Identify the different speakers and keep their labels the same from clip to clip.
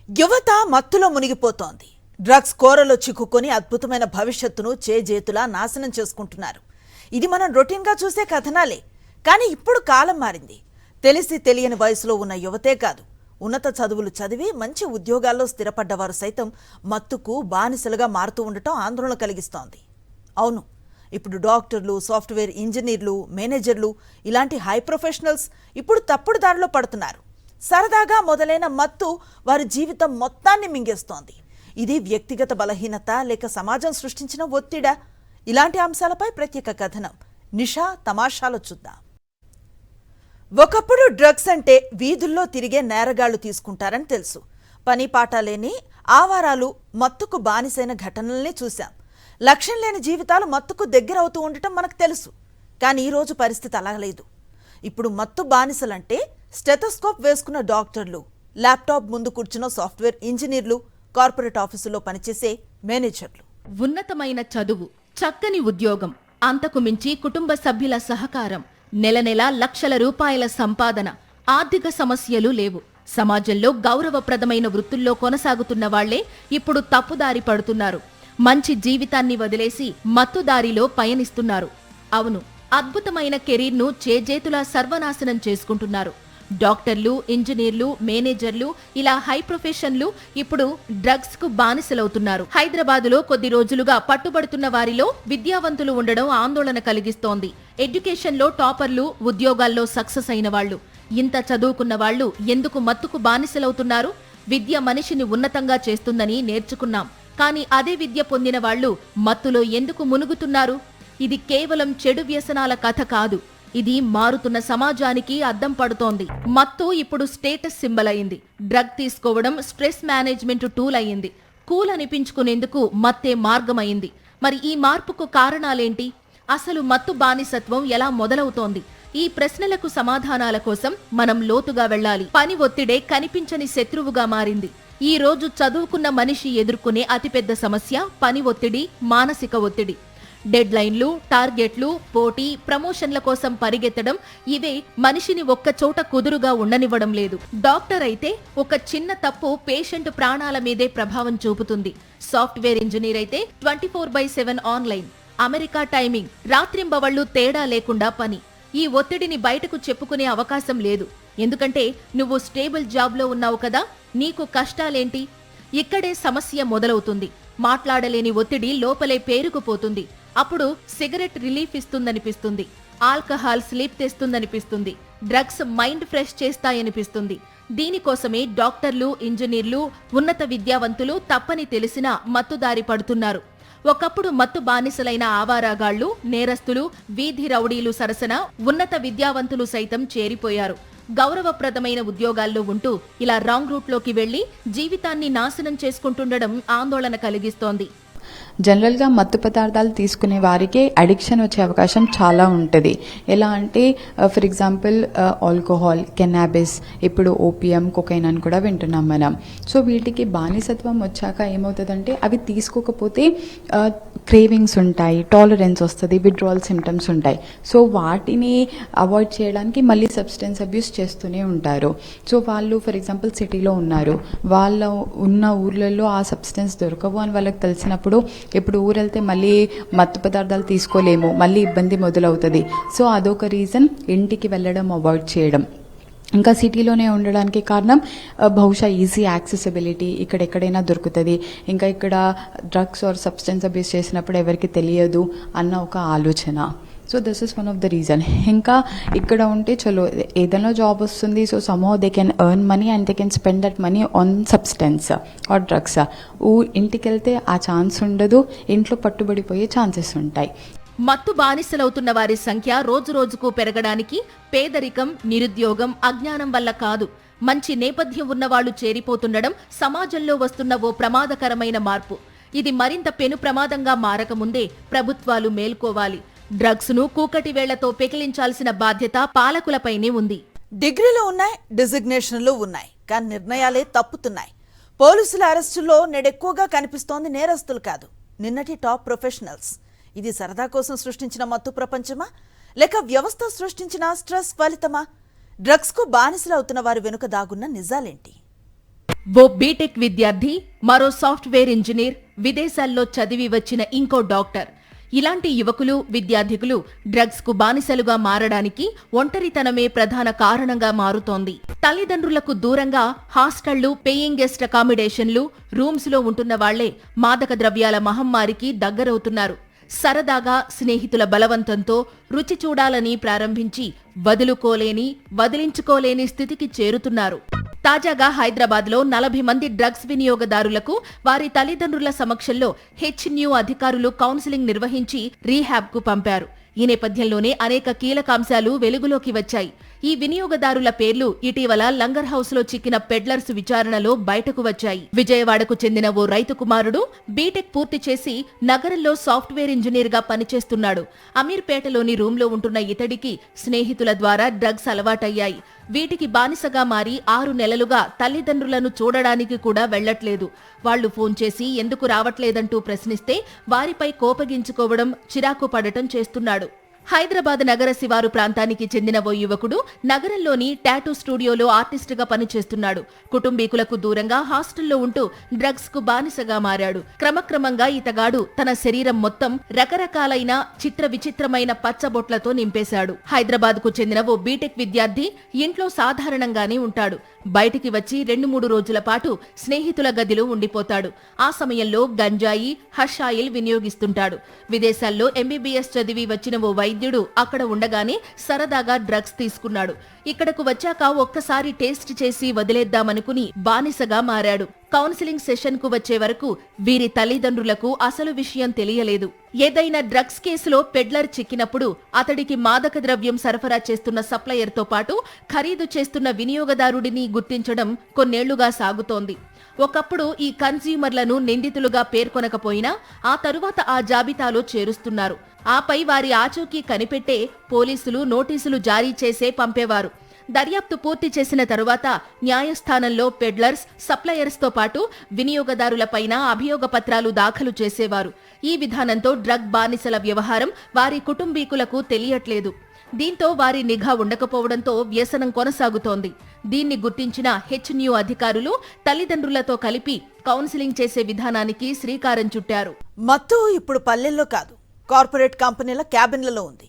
Speaker 1: యువత మత్తులో మునిగిపోతోంది. డ్రగ్స్ కోరలో చిక్కుకొని అద్భుతమైన భవిష్యత్తును చేజేతులా నాశనం చేసుకుంటున్నారు. ఇది మనం రొటీన్గా చూసే కథనాలే. కానీ ఇప్పుడు కాలం మారింది. తెలిసి తెలియని వయసులో ఉన్న యువతే కాదు, ఉన్నత చదువులు చదివి మంచి ఉద్యోగాల్లో స్థిరపడ్డవారు సైతం మత్తుకు బానిసలుగా మారుతూ ఉండటం ఆందోళన కలిగిస్తోంది. అవును, ఇప్పుడు డాక్టర్లు, సాఫ్ట్వేర్ ఇంజనీర్లు, మేనేజర్లు ఇలాంటి హై ప్రొఫెషనల్స్ ఇప్పుడు తప్పుడు దారిలో పడుతున్నారు. సరదాగా మొదలైన మత్తు వారి జీవితం మొత్తాన్ని మింగేస్తోంది. ఇది వ్యక్తిగత బలహీనత లేక సమాజం సృష్టించిన ఒత్తిడా? ఇలాంటి అంశాలపై ప్రత్యేక కథనం నిషా తమాషాలో చూద్దాం. ఒకప్పుడు డ్రగ్స్ అంటే వీధుల్లో తిరిగే నేరగాళ్లు తీసుకుంటారని తెలుసు. పని పాట లేని ఆవారాలు మత్తుకు బానిసైన ఘటనల్ని చూశాం. లక్ష్యం లేని జీవితాలు మత్తుకు దగ్గరవుతూ ఉండటం మనకు తెలుసు. కానీ ఈరోజు పరిస్థితి అలా లేదు. ఇప్పుడు మత్తు బానిసలంటే స్టెథోస్కోప్ వేసుకున్న డాక్టర్లు, ల్యాప్టాప్ ముందు కూర్చున్న సాఫ్ట్వేర్ ఇంజనీర్లు, కార్పొరేట్ ఆఫీసుల్లో పనిచేసే మేనేజర్లు.
Speaker 2: ఉన్నతమైన చదువు, చక్కని ఉద్యోగం, అంతకు మించి కుటుంబ సభ్యుల సహకారం, నెల నెల లక్షల రూపాయల సంపాదన, ఆర్థిక సమస్యలు లేవు. సమాజంలో గౌరవప్రదమైన వృత్తుల్లో కొనసాగుతున్న వాళ్లే ఇప్పుడు తప్పుదారి పడుతున్నారు. మంచి జీవితాన్ని వదిలేసి మత్తుదారిలో పయనిస్తున్నారు. అవును, అద్భుతమైన కెరీర్ను చేజేతులా సర్వనాశనం చేసుకుంటున్నారు. డాక్టర్లు, ఇంజనీర్లు, మేనేజర్లు ఇలా హై ప్రొఫెషన్లు ఇప్పుడు డ్రగ్స్ కు బానిసలవుతున్నారు. హైదరాబాదులో కొద్ది రోజులుగా పట్టుబడుతున్న వారిలో విద్యావంతులు ఉండడం ఆందోళన కలిగిస్తోంది. ఎడ్యుకేషన్లో టాపర్లు, ఉద్యోగాల్లో సక్సెస్ అయిన వాళ్లు, ఇంత చదువుకున్న వాళ్లు ఎందుకు మత్తుకు బానిసలవుతున్నారు? విద్య మనిషిని ఉన్నతంగా చేస్తుందని నేర్చుకున్నాం. కానీ అదే విద్య పొందిన వాళ్లు మత్తులో ఎందుకు మునుగుతున్నారు? ఇది కేవలం చెడు వ్యసనాల కథ కాదు. ఇది మారుతున్న సమాజానికి అద్దం పడుతోంది. మత్తు ఇప్పుడు స్టేటస్ సింబల్ అయింది. డ్రగ్ తీసుకోవడం స్ట్రెస్ మేనేజ్మెంట్ టూల్ అయింది. కూల్ అనిపించుకునేందుకు మత్తే మార్గమైంది. మరి ఈ మార్పుకు కారణాలేంటి? అసలు మత్తు బానిసత్వం ఎలా మొదలవుతోంది? ఈ ప్రశ్నలకు సమాధానాల కోసం మనం లోతుగా వెళ్లాలి. పని ఒత్తిడే కనిపించని శత్రువుగా మారింది. ఈ రోజు చదువుకున్న మనిషి ఎదుర్కొనే అతిపెద్ద సమస్య పని ఒత్తిడి, మానసిక ఒత్తిడి. డెడ్ లైన్లు, టార్గెట్లు, పోటీ, ప్రమోషన్ల కోసం పరిగెత్తడం ఇవే మనిషిని ఒక్కచోట కుదురుగా ఉండనివ్వడం లేదు. డాక్టర్ అయితే ఒక చిన్న తప్పు పేషెంట్ ప్రాణాల మీదే ప్రభావం చూపుతుంది. సాఫ్ట్వేర్ ఇంజనీర్ అయితే 24/7 ఆన్లైన్, అమెరికా టైమింగ్, రాత్రింబవళ్లు తేడా లేకుండా పని. ఈ ఒత్తిడిని బయటకు చెప్పుకునే అవకాశం లేదు. ఎందుకంటే నువ్వు స్టేబుల్ జాబ్లో ఉన్నావు కదా, నీకు కష్టాలేంటి? ఇక్కడే సమస్య మొదలవుతుంది. మాట్లాడలేని ఒత్తిడి లోపలే పేరుకుపోతుంది. అప్పుడు సిగరెట్ రిలీఫ్ ఇస్తుందనిపిస్తుంది, ఆల్కహాల్ స్లీప్ తెస్తుందనిపిస్తుంది, డ్రగ్స్ మైండ్ ఫ్రెష్ చేస్తాయనిపిస్తుంది. దీనికోసమే డాక్టర్లు, ఇంజనీర్లు, ఉన్నత విద్యావంతులు తప్పని తెలిసినా మత్తుదారి పడుతున్నారు. ఒకప్పుడు మత్తు బానిసలైన ఆవారాగాళ్లు, నేరస్తులు, వీధి రౌడీలు సరసన ఉన్నత విద్యావంతులు సైతం చేరిపోయారు. గౌరవప్రదమైన ఉద్యోగాల్లో ఉంటూ ఇలా రాంగ్ రూట్లోకి వెళ్లి జీవితాన్ని నాశనం చేసుకుంటుండడం ఆందోళన కలిగిస్తోంది.
Speaker 3: జనరల్గా మత్తు పదార్థాలు తీసుకునే వారికి అడిక్షన్ వచ్చే అవకాశం చాలా ఉంటుంది. ఎలా అంటే ఫర్ ఎగ్జాంపుల్ ఆల్కహాల్, కెనాబిస్, ఇప్పుడు ఓపియం, కొకైన్ అని కూడా వింటున్నాం మనం. సో వీటికి బానిసత్వం వచ్చాక ఏమవుతుందంటే అవి తీసుకోకపోతే క్రేవింగ్స్ ఉంటాయి, టాలరెన్స్ వస్తుంది, విత్డ్రావల్ సిమ్టమ్స్ ఉంటాయి. సో వాటిని అవాయిడ్ చేయడానికి మళ్ళీ సబ్స్టెన్స్ అబ్యూస్ చేస్తూనే ఉంటారు. సో వాళ్ళు ఫర్ ఎగ్జాంపుల్ సిటీలో ఉన్నారు, వాళ్ళ ఉన్న ఊర్లలో ఆ సబ్స్టెన్స్ దొరకవు అని వాళ్ళకి తెలిసినప్పుడు ఇప్పుడు ఊరెళ్తే మళ్ళీ మత్తు పదార్థాలు తీసుకోలేము, మళ్ళీ ఇబ్బంది మొదలవుతుంది. సో అదొక రీజన్ ఇంటికి వెళ్ళడం అవాయిడ్ చేయడం. ఇంకా సిటీలోనే ఉండడానికి కారణం బహుశా ఈజీ యాక్సెసిబిలిటీ, ఇక్కడెక్కడైనా దొరుకుతుంది, ఇంకా ఇక్కడ డ్రగ్స్ ఆర్ సబ్స్టెన్స్ అబ్యూస్ చేసినప్పుడు ఎవరికి తెలియదు అన్న ఒక ఆలోచన. So this is one of the reason. ఇంకా ఇక్కడ ఉంటే చలో ఏదైనా జాబ్ వస్తుంది, so somehow they can earn money and they can spend that money on substance or drugs. ఇంటికి వెళ్తే ఆ ఛాన్స్ ఉండదు, ఇంట్లో పట్టుబడిపోయే ఛాన్సెస్ ఉంటాయి.
Speaker 2: మత్తు బానిసలవుతున్న వారి సంఖ్య రోజురోజుకు పెరగడానికి పేదరికం, నిరుద్యోగం, అజ్ఞానం వల్ల కాదు, మంచి నేపథ్యం ఉన్నవాళ్లు చేరిపోతుండడం సమాజంలో వస్తున్న ఓ ప్రమాదకరమైన మార్పు. ఇది మరింత పెను ప్రమాదంగా మారకముందే ప్రభుత్వాలు మేల్కోవాలి. డ్రగ్స్ ను కూకటి వేళ్లతో పెకిలించాల్సిన బాధ్యత పాలకులపైనే ఉంది.
Speaker 1: డిగ్రీలు ఉన్నాయి, డిజిగ్నేషన్లు ఉన్నాయి, కానీ నిర్ణయాలే తప్పుతున్నాయి. పోలీసుల అరెస్టుల్లో నేడెక్కువగా కనిపిస్తోంది నేరస్తులు కాదు, నిన్నటి టాప్ ప్రొఫెషనల్స్. ఇది సరదా కోసం సృష్టించిన మత్తు ప్రపంచమా, లేక వ్యవస్థ సృష్టించిన స్ట్రెస్ ఫలితమా? డ్రగ్స్ కు బానిసలవుతున్న వారి వెనుక దాగున్న నిజాలేంటి?
Speaker 2: ఓ బీటెక్ విద్యార్థి, మరో సాఫ్ట్వేర్ ఇంజనీర్, విదేశాల్లో చదివి వచ్చిన ఇంకో డాక్టర్, ఇలాంటి యువకులు, విద్యార్థికులు డ్రగ్స్ కు బానిసలుగా మారడానికి ఒంటరితనమే ప్రధాన కారణంగా మారుతోంది. తల్లిదండ్రులకు దూరంగా హాస్టళ్లు, పేయింగ్ గెస్ట్ అకామిడేషన్లు, రూమ్స్ లో ఉంటున్న వాళ్లే మాదక ద్రవ్యాల మహమ్మారికి దగ్గరవుతున్నారు. సరదాగా స్నేహితుల బలవంతంతో రుచి చూడాలని ప్రారంభించి వదిలించుకోలేని స్థితికి చేరుతున్నారు. తాజాగా హైదరాబాద్లో 40 మంది డ్రగ్స్ వినియోగదారులకు వారి తల్లిదండ్రుల సమక్షంలో హెచ్న్యూ అధికారులు కౌన్సిలింగ్ నిర్వహించి రీహాబ్కు పంపారు. ఈ నేపథ్యంలోనే అనేక కీలకాంశాలు వెలుగులోకి వచ్చాయి. ఈ వినియోగదారుల పేర్లు ఇటీవల లంగర్ హౌస్ లో చిక్కిన పెడ్లర్స్ విచారణలో బయటకు వచ్చాయి. విజయవాడకు చెందిన ఓ రైతు కుమారుడు బీటెక్ పూర్తి చేసి నగరంలో సాఫ్ట్వేర్ ఇంజనీర్ గా పనిచేస్తున్నాడు. అమీర్పేటలోని రూమ్ లో ఉంటున్న ఇతడికి స్నేహితుల ద్వారా డ్రగ్స్ అలవాటయ్యాయి. వీటికి బానిసగా మారి 6 నెలలుగా తల్లిదండ్రులను చూడడానికి కూడా వెళ్లట్లేదు. వాళ్లు ఫోన్ చేసి ఎందుకు రావట్లేదంటూ ప్రశ్నిస్తే వారిపై కోపగించుకోవడం, చిరాకు పడటం చేస్తున్నాడు. హైదరాబాద్ నగర శివారు ప్రాంతానికి చెందిన ఓ యువకుడు నగరంలోని టాటూ స్టూడియోలో ఆర్టిస్టుగా పనిచేస్తున్నాడు. కుటుంబీకులకు దూరంగా హాస్టల్లో ఉంటూ డ్రగ్స్ కు బానిసగా మారాడు. క్రమక్రమంగా ఇతగాడు తన శరీరం మొత్తం రకరకాలైన విచిత్రమైన పచ్చబొట్లతో నింపేశాడు. హైదరాబాద్ కు చెందిన ఓ బీటెక్ విద్యార్థి ఇంట్లో సాధారణంగానే ఉంటాడు. బయటికి వచ్చి 2-3 రోజుల పాటు స్నేహితుల గదిలో ఉండిపోతాడు. ఆ సమయంలో గంజాయి, హషాయిల్ వినియోగిస్తుంటాడు. విదేశాల్లో ఎంబీబీఎస్ చదివి వచ్చిన ఓ వైద్యుడు అక్కడ ఉండగానే సరదాగా డ్రగ్స్ తీసుకున్నాడు. ఇక్కడకు వచ్చాక ఒక్కసారి టేస్ట్ చేసి వదిలేద్దామనుకుని బానిసగా మారాడు. కౌన్సిలింగ్ సెషన్ కు వచ్చే వరకు వీరి తల్లిదండ్రులకు అసలు విషయం తెలియలేదు. ఏదైనా డ్రగ్స్ కేసులో పెడ్లర్ చిక్కినప్పుడు అతడికి మాదక ద్రవ్యం సరఫరా చేస్తున్న సప్లయర్ తో పాటు ఖరీదు చేస్తున్న వినియోగదారుడిని గుర్తించడం కొన్నేళ్లుగా సాగుతోంది. ఒకప్పుడు ఈ కన్స్యూమర్లను నిందితులుగా పేర్కొనకపోయినా ఆ తరువాత ఆ జాబితాలో చేరుస్తున్నారు. ఆపై వారి ఆచూకీ కనిపెట్టే పోలీసులు నోటీసులు జారీ చేసే పంపేవారు. దర్యాప్తు పూర్తి చేసిన తరువాత న్యాయస్థానంలో పెడ్లర్స్, సప్లయర్స్ తో పాటు వినియోగదారులపైన అభియోగ పత్రాలు దాఖలు చేసేవారు. ఈ విధానంతో డ్రగ్ బానిసల వ్యవహారం వారి కుటుంబీకులకు తెలియట్లేదు. దీంతో వారి నిఘా ఉండకపోవడంతో వ్యసనం కొనసాగుతోంది. దీన్ని గుర్తించిన హెచ్న్యూ అధికారులు తల్లిదండ్రులతో కలిపి కౌన్సిలింగ్ చేసే విధానానికి శ్రీకారం చుట్టారు.
Speaker 1: మత్తు ఇప్పుడు పల్లెల్లో కాదు, కార్పొరేట్ కంపెనీల క్యాబిన్లలో ఉంది.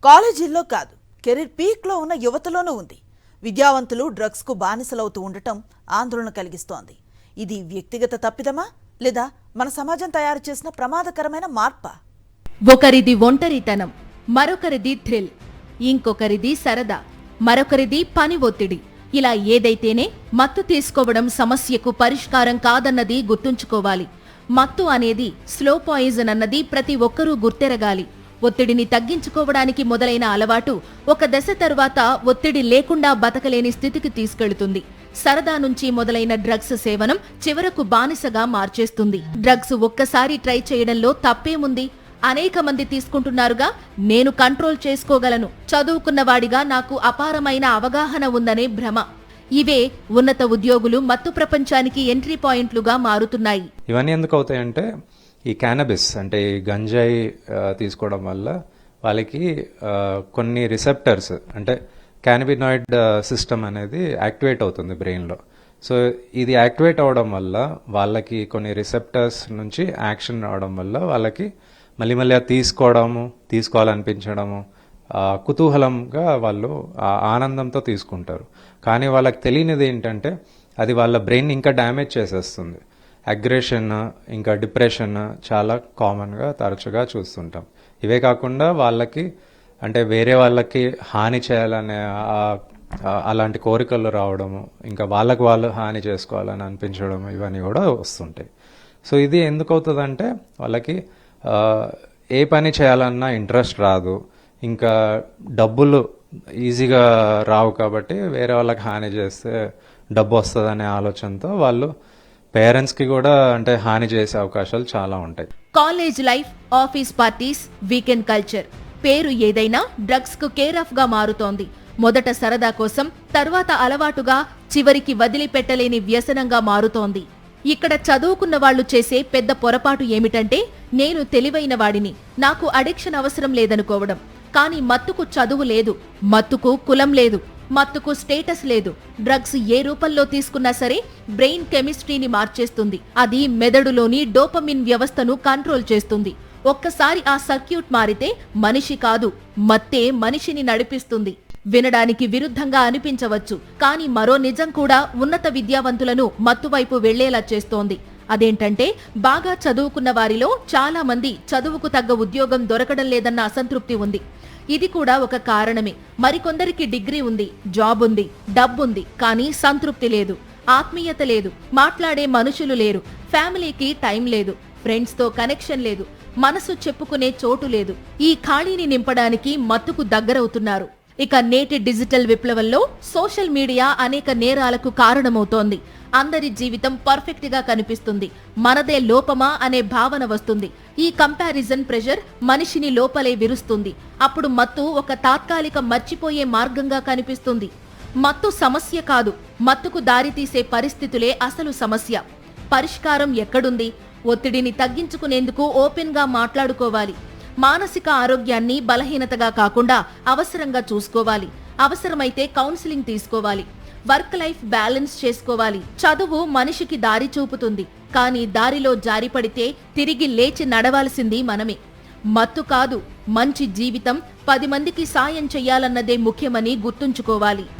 Speaker 1: కాలేజీల్లో కాదు, కెరీర్ పీక్లో ఉన్న యువతలోనూ ఉంది. విద్యావంతులు డ్రగ్స్ కు బానిసలవుతూ ఉండటం ఆందోళన కలిగిస్తోంది. ఇది వ్యక్తిగత తప్పిదమా, లేదా మన సమాజం తయారు చేసిన ప్రమాదకరమైన మార్పా?
Speaker 2: ఒకరిది ఒంటరితనం, మరొకరిది థ్రిల్, ఇంకొకరిది సరదా, మరొకరిది పని ఒత్తిడి. ఇలా ఏదైతేనే మత్తు తీసుకోవడం సమస్యకు పరిష్కారం కాదన్నది గుర్తుంచుకోవాలి. మత్తు అనేది స్లో పాయిజన్ అన్నది ప్రతి ఒక్కరూ గుర్తెరగాలి. ఒత్తిడిని తగ్గించుకోవడానికి మొదలైన అలవాటు ఒక దశ తరువాత ఒత్తిడి లేకుండా బతకలేని స్థితికి తీసుకెళ్తుంది. సరదా నుంచి మొదలైన డ్రగ్స్ సేవనం చివరకు బానిసగా మార్చేస్తుంది. డ్రగ్స్ ఒక్కసారి ట్రై చేయడంలో తప్పేముంది? అనేక మంది తీసుకుంటున్నారుగా, నేను కంట్రోల్ చేసుకోగలను, చదువుకున్నవాడిగా నాకు అపారమైన అవగాహన ఉందనే భ్రమ. ఇవే ఉన్నత ఉద్యోగులు మత్తు ప్రపంచానికి ఎంట్రీ పాయింట్లుగా మారుతున్నాయి.
Speaker 4: ఇవన్నీ ఎందుకు అవుతాయంటే, ఈ క్యానబిస్ అంటే ఈ గంజాయి తీసుకోవడం వల్ల వాళ్ళకి కొన్ని రిసెప్టర్స్ అంటే క్యానబినాయిడ్ సిస్టమ్ అనేది యాక్టివేట్ అవుతుంది బ్రెయిన్లో. సో ఇది యాక్టివేట్ అవడం వల్ల వాళ్ళకి కొన్ని రిసెప్టర్స్ నుంచి యాక్షన్ రావడం వల్ల వాళ్ళకి మళ్ళీ మళ్ళీ తీసుకోవాలనిపించడము, కుతూహలంగా వాళ్ళు ఆనందంతో తీసుకుంటారు. కానీ వాళ్ళకి తెలియనిది ఏంటంటే అది వాళ్ళ బ్రెయిన్ ఇంకా డ్యామేజ్ చేసేస్తుంది. అగ్రెషన్, ఇంకా డిప్రెషన్ చాలా కామన్గా తరచుగా చూస్తుంటాం. ఇవే కాకుండా వాళ్ళకి అంటే వేరే వాళ్ళకి హాని చేయాలనే అలాంటి కోరికలు రావడము, ఇంకా వాళ్ళకు వాళ్ళు హాని చేసుకోవాలని అనిపించడం, ఇవన్నీ కూడా వస్తుంటాయి. సో ఇది ఎందుకు అవుతుందంటే వాళ్ళకి ఏ పని చేయాలన్నా ఇంట్రెస్ట్ రాదు, ఇంకా డబ్బులు ఈజీగా రావు కాబట్టి వేరే వాళ్ళకి హాని చేస్తే డబ్బు వస్తుందనే ఆలోచనతో వాళ్ళు పేరెంట్స్కి కూడా అంటే హాని చేసే అవకాశాలు చాలా ఉంటాయి.
Speaker 2: College life, office parties, weekend culture, పేరు ఏదైనా డ్రగ్స్ కు కేర్ ఆఫ్ గా మారుతోంది. మొదట సరదా కోసం, తర్వాత అలవాటుగా, చివరికి వదిలిపెట్టలేని వ్యసనంగా మారుతోంది. ఇక్కడ చదువుకున్న వాళ్లు చేసే పెద్ద పొరపాటు ఏమిటంటే, నేను తెలివైన వాడిని, నాకు అడిక్షన్ అవసరం లేదనుకోవడం. కానీ మత్తుకు చదువు లేదు, మత్తుకు కులం లేదు. మత్తుకు స్టేటస్ లేదు. డ్రగ్స్ ఏ రూపంలో తీసుకున్నా సరే బ్రెయిన్ కెమిస్ట్రీని మార్చేస్తుంది. అది మెదడులోని డోపమిన్ వ్యవస్థను కంట్రోల్ చేస్తుంది. ఒక్కసారి ఆ సర్క్యూట్ మారితే మనిషి కాదు, మత్తే మనిషిని నడిపిస్తుంది. వినడానికి విరుద్ధంగా అనిపించవచ్చు, కానీ మరో నిజం కూడా ఉన్నత విద్యావంతులను మత్తువైపు వెళ్లేలా చేస్తోంది. అదేంటంటే బాగా చదువుకున్న వారిలో చాలా మంది చదువుకు తగ్గ ఉద్యోగం దొరకడం లేదన్న అసంతృప్తి ఉంది. ఇది కూడా ఒక కారణమే. మరికొందరికి డిగ్రీ ఉంది, జాబ్ ఉంది, డబ్బుంది, కానీ సంతృప్తి లేదు, ఆత్మీయత లేదు, మాట్లాడే మనుషులు లేరు, ఫ్యామిలీకి టైం లేదు, ఫ్రెండ్స్తో కనెక్షన్ లేదు, మనసు చెప్పుకునే చోటు లేదు. ఈ ఖాళీని నింపడానికి మత్తుకు దగ్గరవుతున్నారు. ఇక నేటి డిజిటల్ విప్లవంలో సోషల్ మీడియా అనేక నేరాలకు కారణమవుతోంది. అందరి జీవితం పర్ఫెక్ట్ గా కనిపిస్తుంది, మనదే లోపమా అనే భావన వస్తుంది. ఈ కంపారిజన్ ప్రెషర్ మనిషిని లోపలే విరుస్తుంది. అప్పుడు మత్తు ఒక తాత్కాలిక మర్చిపోయే మార్గంగా కనిపిస్తుంది. మత్తు సమస్య కాదు, మత్తుకు దారితీసే పరిస్థితులే అసలు సమస్య. పరిష్కారం ఎక్కడుంది? ఒత్తిడిని తగ్గించుకునేందుకు ఓపెన్ గా మాట్లాడుకోవాలి. మానసిక ఆరోగ్యాన్ని బలహీనతగా కాకుండా అవసరంగా చూసుకోవాలి. అవసరమైతే కౌన్సిలింగ్ తీసుకోవాలి. వర్క్ లైఫ్ బ్యాలెన్స్ చేసుకోవాలి. చదువు మనిషికి దారి చూపుతుంది, కానీ దారిలో జారిపడితే తిరిగి లేచి నడవాల్సింది మనమే. మత్తు కాదు, మంచి జీవితం, 10 మందికి సాయం చెయ్యాలన్నదే ముఖ్యమని గుర్తుంచుకోవాలి.